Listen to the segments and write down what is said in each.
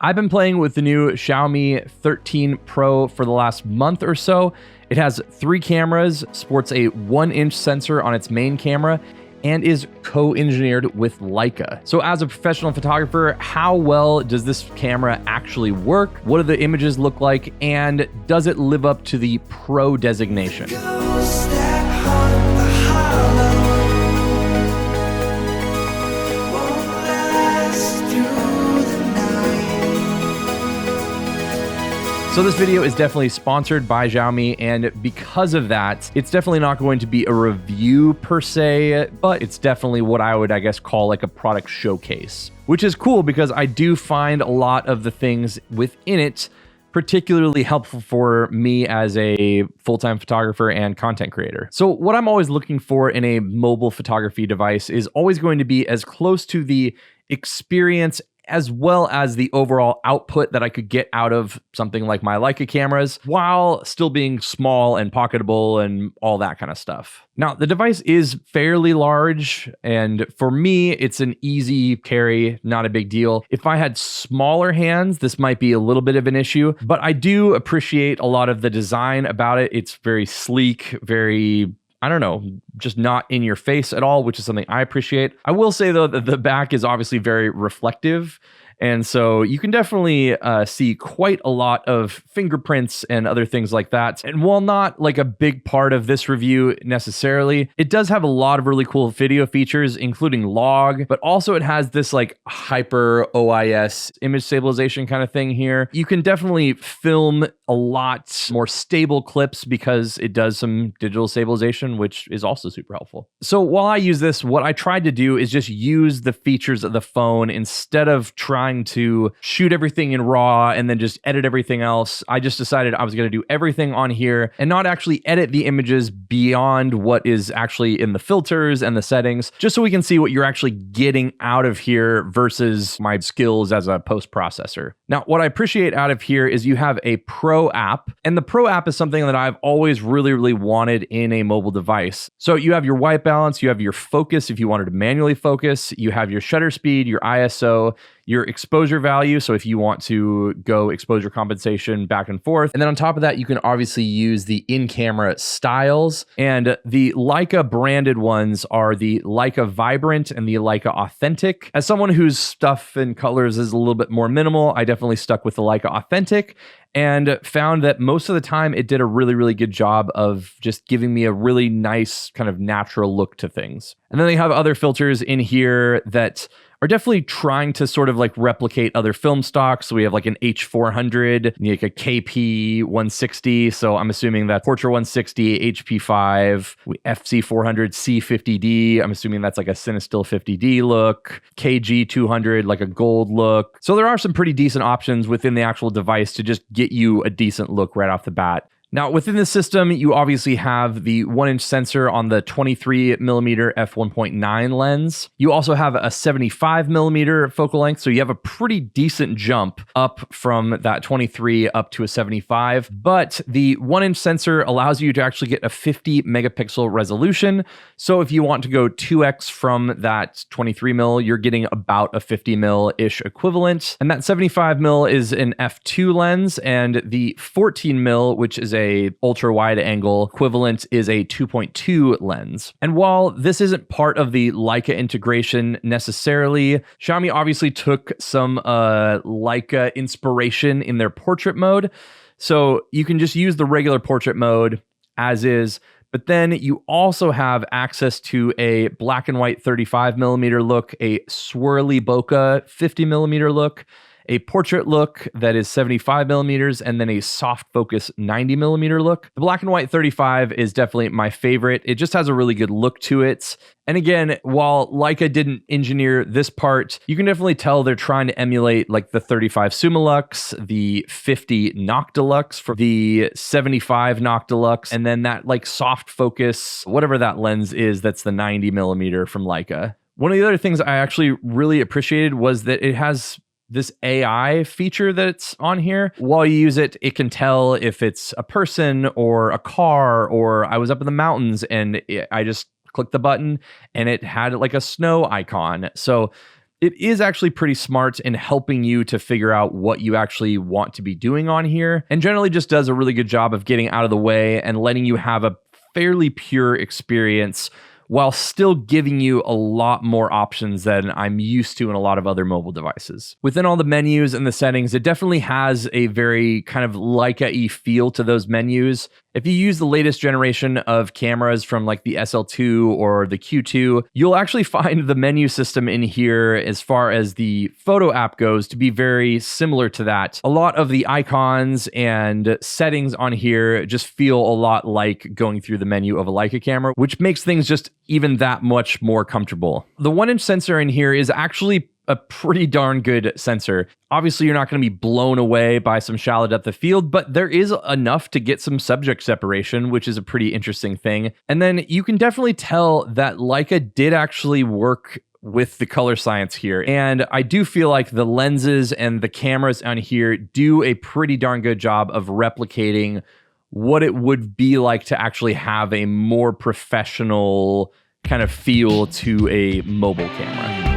I've been playing with the new Xiaomi 13 Pro for the last month or so. It has 3 cameras, sports a 1-inch sensor on its main camera, and is co-engineered with Leica. So as a professional photographer, how well does this camera actually work? What do the images look like? And does it live up to the Pro designation? So this video is definitely sponsored by Xiaomi, and because of that, it's definitely not going to be a review per se, but it's definitely what I would, call like a product showcase, which is cool because I do find a lot of the things within it particularly helpful for me as a full-time photographer and content creator. So what I'm always looking for in a mobile photography device is always going to be as close to the experience as well as the overall output that I could get out of something like my Leica cameras while still being small and pocketable and all that kind of stuff. Now, the device is fairly large, and for me, it's an easy carry, not a big deal. If I had smaller hands, this might be a little bit of an issue, but I do appreciate a lot of the design about it. It's very sleek, very just not in your face at all, which is something I appreciate. I will say, though, that the back is obviously very reflective. And so you can definitely see quite a lot of fingerprints and other things like that. And while not like a big part of this review necessarily, it does have a lot of really cool video features, including log, but also it has this like hyper OIS image stabilization kind of thing here. You can definitely film a lot more stable clips because it does some digital stabilization, which is also super helpful. So while I use this, what I tried to do is just use the features of the phone instead of trying to shoot everything in RAW and then just edit everything else. I just decided I was going to do everything on here and not actually edit the images beyond what is actually in the filters and the settings, just so we can see what you're actually getting out of here versus my skills as a post-processor. Now, what I appreciate out of here is you have a Pro app, and the Pro app is something that I've always really wanted in a mobile device. So you have your white balance, you have your focus if you wanted to manually focus, you have your shutter speed, your ISO, your exposure value, so if you want to go exposure compensation back and forth. And then on top of that, you can obviously use the in-camera styles. And the Leica branded ones are the Leica Vibrant and the Leica Authentic. As someone whose stuff and colors is a little bit more minimal, I definitely stuck with the Leica Authentic and found that most of the time it did a really good job of just giving me a really nice kind of natural look to things. And then they have other filters in here that are definitely trying to sort of like replicate other film stocks. So we have like an H400, like a KP 160. So I'm assuming that Portra 160, HP5, FC400, C50D. I'm assuming that's like a Cinestill 50D look, KG 200, like a gold look. So there are some pretty decent options within the actual device to just get you a decent look right off the bat. Now, within the system, you obviously have the 1-inch sensor on the 23mm f1.9 lens. You also have a 75mm focal length, so you have a pretty decent jump up from that 23 up to a 75. But the 1-inch sensor allows you to actually get a 50 megapixel resolution. So if you want to go 2x from that 23mm, you're getting about a 50mm-ish equivalent. And that 75mm is an f2 lens, and the 14mm, which is a ultra wide angle equivalent, is a 2.2 lens. And while this isn't part of the Leica integration necessarily, Xiaomi obviously took some Leica inspiration in their portrait mode. So you can just use the regular portrait mode as is, but then you also have access to a black and white 35mm look, a swirly bokeh 50mm look, a portrait look that is 75mm, and then a soft focus 90mm look. The black and white 35 is definitely my favorite. It just has a really good look to it. And again, while Leica didn't engineer this part, you can definitely tell they're trying to emulate like the 35 Summilux, the 50 Noctilux for the 75 Noctilux, and then that like soft focus, whatever that lens is, that's the 90mm from Leica. One of the other things I actually really appreciated was that it has this AI feature that's on here. While you use it, it can tell if it's a person or a car, or I was up in the mountains and I just clicked the button and it had like a snow icon. So it is actually pretty smart in helping you to figure out what you actually want to be doing on here, and generally just does a really good job of getting out of the way and letting you have a fairly pure experience while still giving you a lot more options than I'm used to in a lot of other mobile devices. Within all the menus and the settings, it definitely has a very kind of Leica-y feel to those menus. If you use the latest generation of cameras from like the SL2 or the Q2, you'll actually find the menu system in here as far as the photo app goes to be very similar to that. A lot of the icons and settings on here just feel a lot like going through the menu of a Leica camera, which makes things just even that much more comfortable. The 1-inch sensor in here is actually a pretty darn good sensor. Obviously, you're not going to be blown away by some shallow depth of field, but there is enough to get some subject separation, which is a pretty interesting thing. And then you can definitely tell that Leica did actually work with the color science here. And I do feel like the lenses and the cameras on here do a pretty darn good job of replicating what it would be like to actually have a more professional kind of feel to a mobile camera.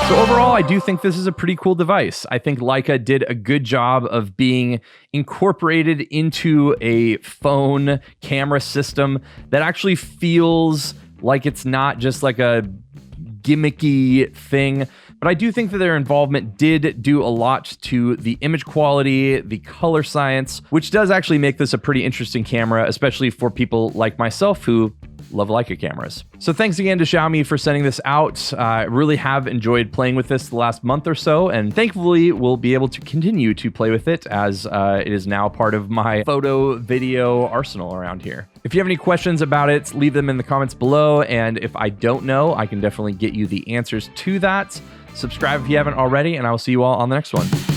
Overall, I do think this is a pretty cool device. I think Leica did a good job of being incorporated into a phone camera system that actually feels like it's not just like a gimmicky thing. But I do think that their involvement did do a lot to the image quality, the color science, which does actually make this a pretty interesting camera, especially for people like myself who love Leica cameras. So thanks again to Xiaomi for sending this out. I really have enjoyed playing with this the last month or so, and thankfully we'll be able to continue to play with it as it is now part of my photo video arsenal around here. If you have any questions about it, leave them in the comments below, and if I don't know, I can definitely get you the answers to that. Subscribe if you haven't already, and I will see you all on the next one.